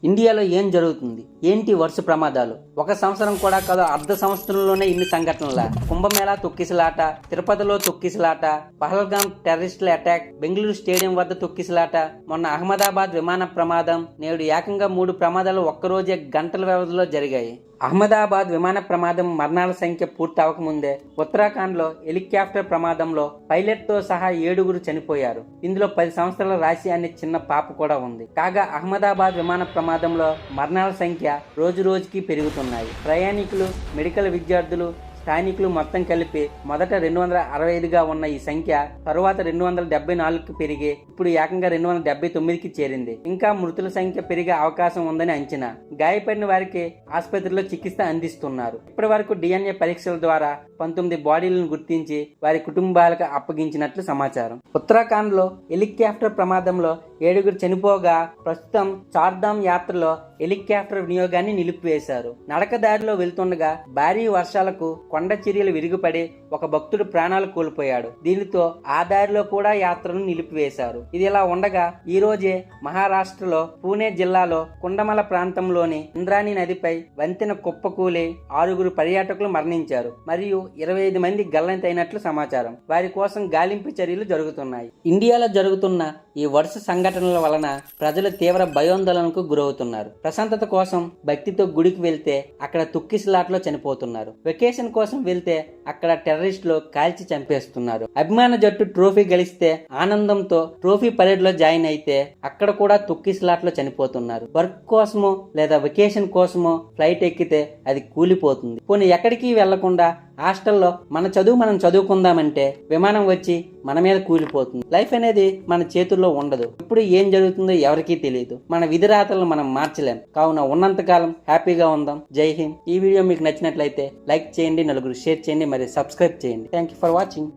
ఇండియాలో ఏం జరుగుతుంది, ఏంటి వరుస ప్రమాదాలు? ఒక సంవత్సరం కూడా కాదు, అర్ధ సంవత్సరంలోనే ఇన్ని సంఘటనల. కుంభమేళా తొక్కిసలాట, తిరుపతిలో తొక్కిసలాట, పహల్గాం టెర్రరిస్టుల అటాక్, బెంగళూరు స్టేడియం వద్ద తొక్కిసలాట, మొన్న అహ్మదాబాద్ విమాన ప్రమాదం, నేడు ఏకంగా 3 ప్రమాదాలు ఒక్కరోజే గంటల వ్యవధిలో జరిగాయి. అహ్మదాబాద్ విమాన ప్రమాదం మరణాల సంఖ్య పూర్తి అవ్వకముందే ఉత్తరాఖండ్లో హెలికాప్టర్ ప్రమాదంలో పైలట్తో సహా 7 చనిపోయారు. ఇందులో 10 సంవత్సరాల రాశి అనే చిన్న పాప కూడా ఉంది. కాగా అహ్మదాబాద్ విమాన ప్రమాదంలో మరణాల సంఖ్య రోజు రోజుకి పెరుగుతున్నాయి. ప్రయాణికులు, మెడికల్ విద్యార్థులు, స్థానికులు మొత్తం కలిపి మొదట 265గా ఉన్న ఈ సంఖ్య తరువాత 274కి పెరిగి ఇప్పుడు ఏకంగా 279కి చేరింది. ఇంకా మృతుల సంఖ్య పెరిగే అవకాశం ఉందని అంచనా. గాయపడిన వారికి ఆసుపత్రిలో చికిత్స అందిస్తున్నారు. ఇప్పటి వరకు DNA పరీక్షల ద్వారా 19 బాడీలను గుర్తించి వారి కుటుంబాలకు అప్పగించినట్లు సమాచారం. ఉత్తరాఖండ్ లో హెలికాప్టర్ ప్రమాదంలో 7 చనిపోగా ప్రస్తుతం చార్ధామ్ యాత్రలో హెలికాప్టర్ వినియోగాన్ని నిలిపివేశారు. నడకదారిలో వెళ్తుండగా భారీ వర్షాలకు కొండ చర్యలు విరిగిపడి ఒక భక్తుడు ప్రాణాలు కోల్పోయాడు. దీనితో ఆ దారిలో కూడా యాత్రను నిలిపివేశారు. ఇది ఇలా ఉండగా ఈ రోజే మహారాష్ట్రలో పూణే జిల్లాలో కుండమల ప్రాంతంలోని ఇంద్రాణి నదిపై వంతెన కుప్పకూలి 6 పర్యాటకులు మరణించారు మరియు 25 మంది గల్లంతైనట్లు సమాచారం. వారి కోసం గాలింపు చర్యలు జరుగుతున్నాయి. ఇండియాలో జరుగుతున్న ఈ వరుస సంఘటనల వలన ప్రజలు తీవ్ర భయోందోళనకు గురవుతున్నారు. ప్రశాంతత కోసం భక్తితో గుడికి వెళ్తే అక్కడ తొక్కిసలాట్లో చనిపోతున్నారు. వెకేషన్ కోసం వెళ్తే అక్కడ టెర్రరిస్టులు కాల్చి చంపేస్తున్నారు. అభిమాన జట్టు ట్రోఫీ గెలిస్తే ఆనందంతో ట్రోఫీ పరేడ్ లో జాయిన్ అయితే అక్కడ కూడా తొక్కిసలాట్లో చనిపోతున్నారు. వర్క్ కోసమో లేదా వెకేషన్ కోసమో ఫ్లైట్ ఎక్కితే అది కూలిపోతుంది. పోనీ ఎక్కడికి వెళ్లకుండా హాస్టల్లో మన చదువు మనం చదువుకుందామంటే విమానం వచ్చి మన మీద కూలిపోతుంది. లైఫ్ అనేది మన చేతుల్లో ఉండదు. ఎప్పుడు ఏం జరుగుతుందో ఎవరికీ తెలియదు. మన విధిరాతలను మనం మార్చలేం. కావున ఉన్నంతకాలం హ్యాపీగా ఉందాం. జై హింద్. ఈ వీడియో మీకు నచ్చినట్లయితే లైక్ చేయండి, నలుగురు షేర్ చేయండి, మరియు సబ్స్క్రైబ్ చేయండి. Thank you for watching.